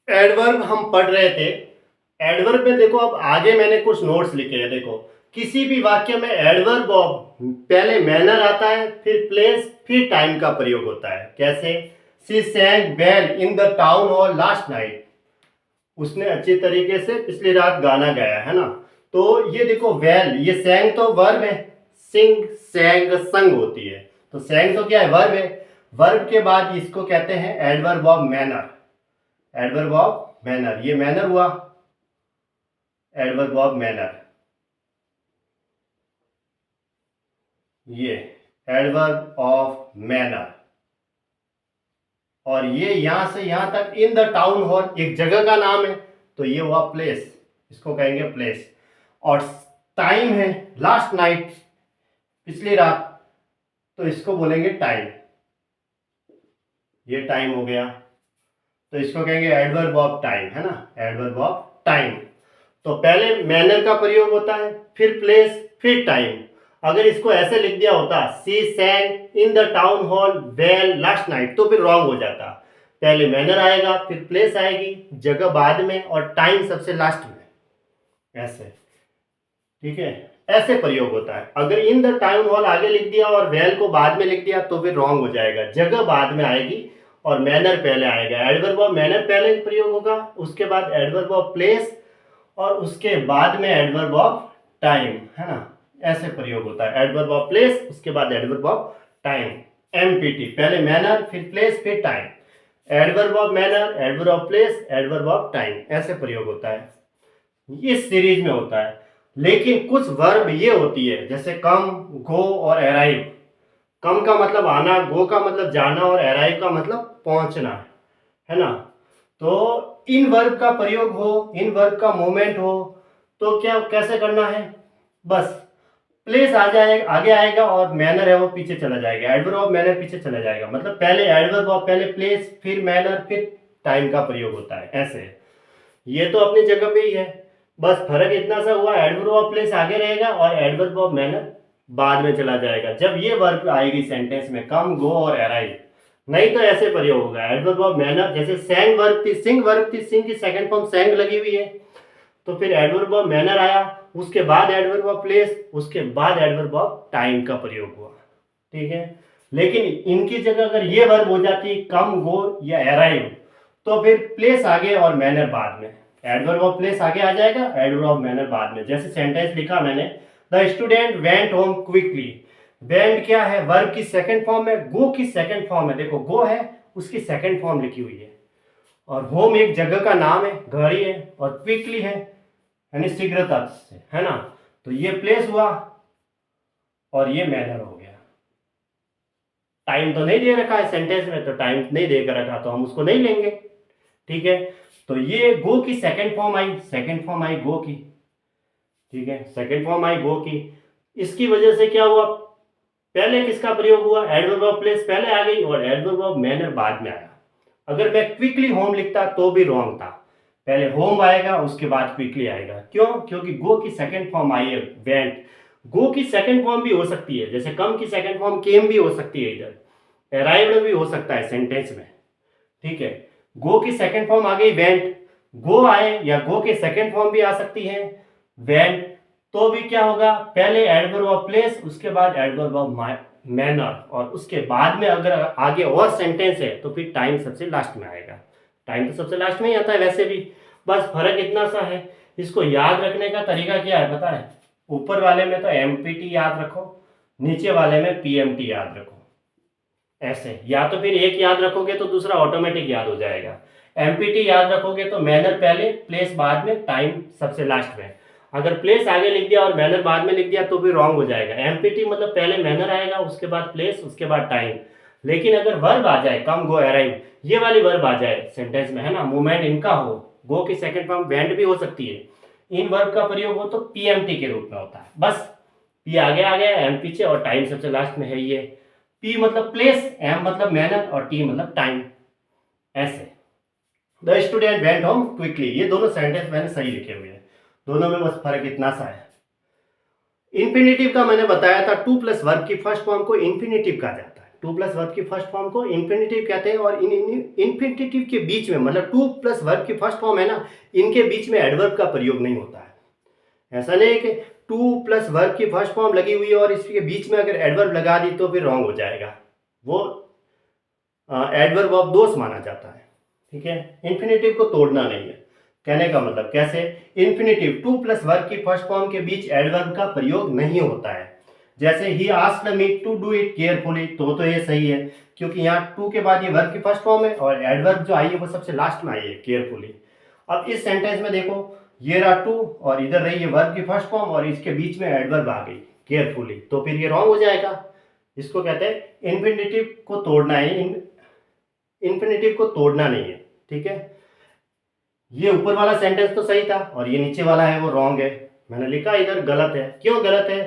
Adverb हम पढ़ रहे थे। एडवर्ब में देखो, अब आगे मैंने कुछ नोट्स लिखे हैं। देखो, किसी भी वाक्य में एडवर्ब पहले मैनर आता है, फिर प्लेस, फिर टाइम का प्रयोग होता है। कैसे? She सैंग well in the town hall last night. उसने अच्छी तरीके से पिछली रात गाना गाया, है ना। तो ये देखो, वेल, ये सैंग तो वर्ब है। सिंग, सैंग, संग होती है। तो सैंग तो क्या है? वर्ब है। वर्ब के बाद इसको कहते हैं adverb of manner. Adverb of manner, ये मैनर हुआ, एडवर्ब ऑफ मैनर। ये एडवर्ब ऑफ मैनर। और ये यहां से यहां तक इन द टाउन हॉल एक जगह का नाम है, तो ये हुआ प्लेस, इसको कहेंगे प्लेस। और टाइम है लास्ट नाइट, पिछली रात, तो इसको बोलेंगे टाइम। ये टाइम हो गया, तो इसको कहेंगे एडवर्ब ऑफ टाइम, है ना, एडवर्ब ऑफ टाइम। तो पहले मैनर का प्रयोग होता है, फिर प्लेस, फिर टाइम। अगर इसको ऐसे लिख दिया होता, she sang in the town hall well last night, तो फिर रॉन्ग हो जाता। पहले मैनर आएगा, फिर प्लेस आएगी, जगह बाद में, और टाइम सबसे लास्ट में, ऐसे। ठीक है, ऐसे प्रयोग होता है। अगर इन द टाउन हॉल आगे लिख दिया और वेल को बाद में लिख दिया, तो फिर रॉन्ग हो जाएगा। जगह बाद में आएगी और मैनर पहले आएगा। एडवर्ब ऑफ मैनर पहले प्रयोग होगा, उसके बाद एडवर्ब ऑफ प्लेस, और उसके बाद में एडवर्ब ऑफ टाइम, है ना। ऐसे प्रयोग होता है, एडवर्ब ऑफ प्लेस, उसके बाद एडवर्ब ऑफ टाइम। एमपीटी, पहले मैनर, फिर प्लेस, फिर time. Adverb of manner, adverb of place, adverb of time, ऐसे प्रयोग होता है। इस सीरीज में होता है। लेकिन कुछ वर्ब ये होती है, जैसे कम, गो और अराइव। कम का मतलब आना, गो का मतलब जाना, और अराइव का मतलब पहुंचना, है ना। तो इन वर्ब का प्रयोग हो, इन वर्ब का मूवमेंट हो, तो क्या कैसे करना है? बस प्लेस आ जाएगा, आगे आएगा, और मैनर है वो पीछे चला जाएगा। एडवर्ब ऑफ मैनर पीछे चला जाएगा, मतलब पहले एडवर्ब ऑफ, पहले प्लेस, फिर मैनर, फिर टाइम का प्रयोग होता है, ऐसे। ये तो अपनी जगह पे ही है। बस फर्क इतना सा हुआ, एडवर्ब ऑफ प्लेस आगे रहेगा और एडवर्ब ऑफ मैनर बाद में चला जाएगा, जब ये वर्ब आएगी सेंटेंस में, कम, गो और अराइव। नहीं तो ऐसे प्रयोग होगा, एडवर्ब ऑफ मैनर, जैसे सैंग वर्ब थी, सिंग वर्ब थी, सिंग की सेकंड फॉर्म सैंग लगी हुई है, तो फिर एडवर्ब ऑफ मैनर आया, उसके बाद एडवर्ब ऑफ प्लेस, उसके बाद एडवर्ब ऑफ टाइम का प्रयोग हुआ। ठीक है। लेकिन इनकी जगह अगर ये वर्ब हो जाती कम, गो या अराइव, तो फिर प्लेस आगे और मैनर बाद में। एडवर्ब ऑफ प्लेस आगे आ जाएगा, एडवर्ब ऑफ मैनर बाद में। जैसे सेंटेंस लिखा मैंने, the student went home quickly. Went क्या है? वर्ब की सेकंड फॉर्म है, गो की सेकंड फॉर्म है। देखो, गो है, उसकी सेकंड फॉर्म लिखी हुई है, और होम एक जगह का नाम है, घर ही है, और क्विकली है यानी शीघ्रता से, है ना। तो ये प्लेस हुआ और ये मैनर हो गया। टाइम तो नहीं दे रखा है सेंटेंस में, तो टाइम नहीं दे कर रखा, तो हम उसको नहीं लेंगे। ठीक है। तो ये गो की second form I, second form I गो की। ठीक है, सेकंड फॉर्म आई गो की। इसकी वजह से क्या हुआ? पहले किसका प्रयोग हुआ? एडवर्ब ऑफ प्लेस पहले आ गई और एडवर्ब ऑफ मैनर बाद में आया। अगर मैं क्विकली होम लिखता तो भी रॉन्ग था, पहले होम आएगा, उसके बाद क्विकली आएगा। क्यों? क्योंकि गो की सेकंड फॉर्म आई है वेंट। गो की सेकंड फॉर्म भी हो सकती है, जैसे कम की सेकंड फॉर्म केम भी हो सकती है, इधर अराइव्ड भी हो सकता है सेंटेंस में। ठीक है। गो की सेकंड फॉर्म आ गई वेंट, गो आए या गो के सेकंड फॉर्म भी आ सकती है वेंट, तो भी क्या होगा? पहले एडवर्ब ऑफ प्लेस, उसके बाद एडवर्ब ऑफ मैनर, और उसके बाद में अगर आगे और सेंटेंस है तो फिर टाइम सबसे लास्ट में आएगा। टाइम तो सबसे लास्ट में ही आता है वैसे भी। बस फर्क इतना सा है। इसको याद रखने का तरीका क्या है पता है? ऊपर वाले में तो एमपीटी याद रखो, नीचे वाले में पीएमटी याद रखो, ऐसे। या तो फिर एक याद रखोगे तो दूसरा ऑटोमेटिक याद हो जाएगा। एमपीटी याद रखोगे तो मैनर पहले, प्लेस बाद में, टाइम सबसे लास्ट में। अगर प्लेस आगे लिख दिया और मैनर बाद में लिख दिया तो भी रॉन्ग हो जाएगा। एमपीटी मतलब पहले मैनर आएगा, उसके बाद प्लेस, उसके बाद टाइम। लेकिन अगर वर्ब आ जाए, कम, गो, अराइव, ये वाली वर्ब आ जाए सेंटेंस में, है ना, मूवमेंट इनका हो, गो की सेकंड फॉर्म वेंट भी हो सकती है, इन वर्ब का प्रयोग हो तो पीएमटी के रूप में होता है। बस पी आगे आ गया, एम पीछे, और टाइम सबसे लास्ट में है ये। पी मतलब प्लेस, एम मतलब मैनर, और टी मतलब टाइम, ऐसे। The student went home quickly, ये दोनों सेंटेंस मैंने सही लिखे हुए हैं, दोनों में बस फर्क इतना सा है। इंफिनिटिव का मैंने बताया था, टू प्लस वर्ब की फर्स्ट फॉर्म को इंफिनिटिव कहा जाता है। टू प्लस वर्ब की फर्स्ट फॉर्म को इन्फिनिटिव कहते हैं, और इन इन्फिनिटिव के बीच में, मतलब टू प्लस वर्ब की फर्स्ट फॉर्म है ना, इनके बीच में एडवर्ब का प्रयोग नहीं होता है। ऐसा नहीं है कि टू प्लस वर्ब की फर्स्ट फॉर्म लगी हुई है और इसके बीच में अगर एडवर्ब लगा दी तो फिर रॉन्ग हो जाएगा, वो एडवर्ब ऑफ दोस माना जाता है। ठीक है, इन्फिनिटिव को तोड़ना नहीं है। कहने का मतलब कैसे, इन्फिनिटिव टू प्लस वर्ब की फर्स्ट फॉर्म के बीच एडवर्ब का प्रयोग नहीं होता है। जैसे ही asked me to do it carefully, तो ये सही है क्योंकि यहाँ टू के बाद ये वर्ब की फर्स्ट फॉर्म है और एडवर्ब जो आई है वो सबसे लास्ट में आई है, केयरफुली। अब इस सेंटेंस में देखो, ये रहा टू और इधर रही है वर्ब की फर्स्ट फॉर्म और इसके बीच में एडवर्ब आ गई केयरफुली, तो फिर ये रॉन्ग हो जाएगा। इसको कहते हैं इन्फिनिटिव को तोड़ना है, इन्फिनिटिव को तोड़ना नहीं है। ठीक है, ये ऊपर वाला सेंटेंस तो सही था और ये नीचे वाला है वो रॉन्ग है। मैंने लिखा इधर गलत है। क्यों गलत है,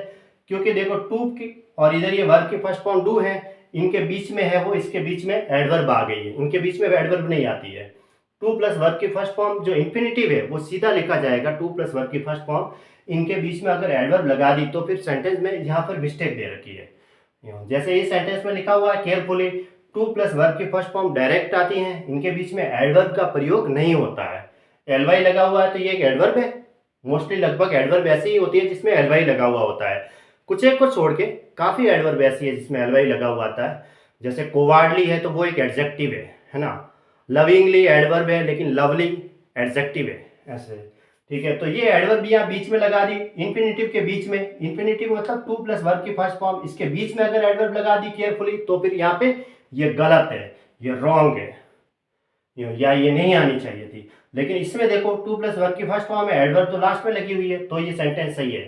क्योंकि देखो टू की और इधर ये वर्ब की फर्स्ट फॉर्म डू है, इनके बीच में है वो, इसके बीच में एडवर्ब आ गई है, उनके बीच में एडवर्ब नहीं आती है। टू प्लस वर्ब की फर्स्ट फॉर्म जो इन्फिनिटिव है वो सीधा लिखा जाएगा टू प्लस वर्ब की फर्स्ट फॉर्म, इनके बीच में अगर एडवर्ब लगा दी तो फिर सेंटेंस में यहाँ पर मिस्टेक दे रखी है। जैसे इस सेंटेंस में लिखा हुआ है केयरफुली, टू प्लस वर्ब की फर्स्ट फॉर्म डायरेक्ट आती है, इनके बीच में एडवर्ब का प्रयोग नहीं होता है। एलवाई लगा हुआ है तो ये एक एडवर्ब है, मोस्टली लगभग एडवर्ब ऐसी ही होती है जिसमें एलवाई लगा हुआ होता है। कुछ एक को छोड़ के काफ़ी एडवर्ब ऐसी है जिसमें एलवाई लगा हुआ आता है। जैसे कोवार्डली है तो वो एक एडजेक्टिव है ना। लविंगली एडवर्ब है लेकिन लवली एडजेक्टिव है, ऐसे। ठीक है, तो ये एडवर्ब यहाँ बीच में लगा दी, इन्फिनिटिव के बीच में। इन्फिनिटिव मतलब टू प्लस वर्ब की फर्स्ट फॉर्म, इसके बीच में अगर एडवर्ब लगा दी केयरफुली तो फिर यहाँ पे ये गलत है, ये रॉन्ग है, या ये नहीं आनी चाहिए थी। लेकिन इसमें देखो टू प्लस वर्ब की फर्स्ट फॉर्म है, एडवर्ब तो लास्ट में लगी हुई है, तो ये सेंटेंस सही है।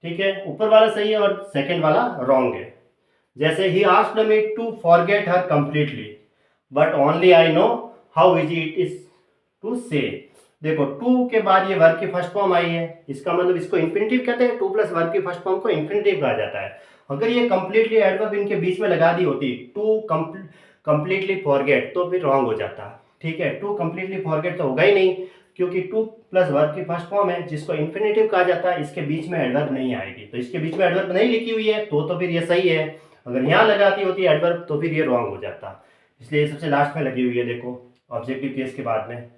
ठीक है, ऊपर वाला सही है और सेकंड वाला रॉन्ग है। जैसे ही asked me to forget her completely but only I know how easy it is to say. देखो टू के बाद ये वर्ब की फर्स्ट फॉर्म आई है, इसका मतलब इसको इन्फिनिटिव कहते हैं। टू प्लस वर्ब की फर्स्ट फॉर्म को इन्फिनिटिव कहा जाता है। अगर ये कंप्लीटली एडवर्ब इनके बीच में लगा दी होती, टू कंप्लीटली फॉरगेट, तो फिर रॉन्ग हो जाता। ठीक है, टू कंप्लीटली फॉरगेट तो होगा ही नहीं क्योंकि टू प्लस वर्ब की फर्स्ट फॉर्म है जिसको इन्फिनिटिव कहा जाता है, इसके बीच में एडवर्ब नहीं आएगी, तो इसके बीच में एडवर्ब नहीं लिखी हुई है तो फिर ये सही है। अगर यहाँ लगाती होती एडवर्ब तो फिर ये रॉन्ग हो जाता, इसलिए सबसे लास्ट में लगी हुई है, देखो ऑब्जेक्टिव केस के बाद में।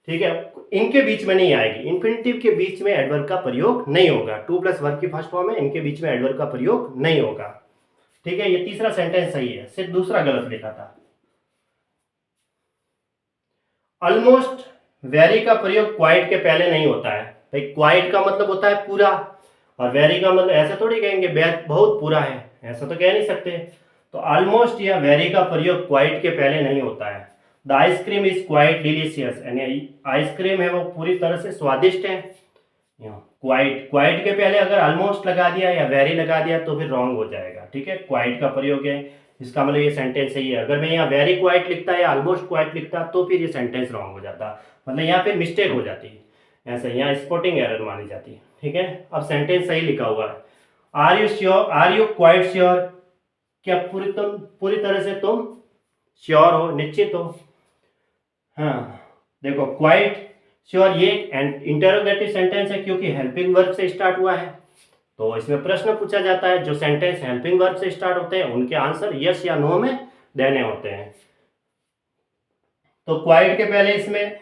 ठीक है, इनके बीच में नहीं आएगी, इन्फिनिटिव के बीच में एडवर्ब का प्रयोग नहीं होगा। टू प्लस वर्ब की फर्स्ट फॉर्म है, इनके बीच में एडवर्ब का प्रयोग नहीं होगा। ठीक है, ये तीसरा सेंटेंस सही है, सिर्फ दूसरा गलत लिखा था। ऑलमोस्ट वेरी का प्रयोग क्वाइट के पहले नहीं होता है। भाई क्वाइट का मतलब होता है पूरा, और वेरी का मतलब ऐसे थोड़ी कहेंगे बहुत पूरा है, ऐसा तो कह नहीं सकते। तो ऑलमोस्ट या वेरी का प्रयोग क्वाइट के पहले नहीं होता है। The ice cream is quite delicious, यानी आइसक्रीम है वो पूरी तरह से स्वादिष्ट है। क्वाइट के पहले अगर ऑलमोस्ट लगा दिया या वेरी लगा दिया तो फिर रॉन्ग हो जाएगा। ठीक है, क्वाइट का प्रयोग है, इसका मतलब ये सेंटेंस सही है। अगर मैं यहाँ वेरी क्वाइट लिखता या ऑलमोस्ट क्वाइट लिखता तो फिर ये सेंटेंस रॉन्ग हो जाता, मतलब यहाँ पे मिस्टेक हो जाती है, ऐसे यहाँ स्पॉटिंग एरर मानी जाती है। ठीक है, अब सेंटेंस सही लिखा हुआ है। Are you sure, are you quite sure, क्या पूरी तरह से तुम श्योर हो, निश्चित हो। हाँ देखो क्वाइट श्योर ये इंटरोगेटिव सेंटेंस है क्योंकि हेल्पिंग वर्ब से स्टार्ट हुआ है, तो इसमें प्रश्न पूछा जाता है। जो सेंटेंस हेल्पिंग वर्ब से स्टार्ट होते हैं उनके आंसर यस या नो में देने होते हैं। तो क्वाइट के पहले इसमें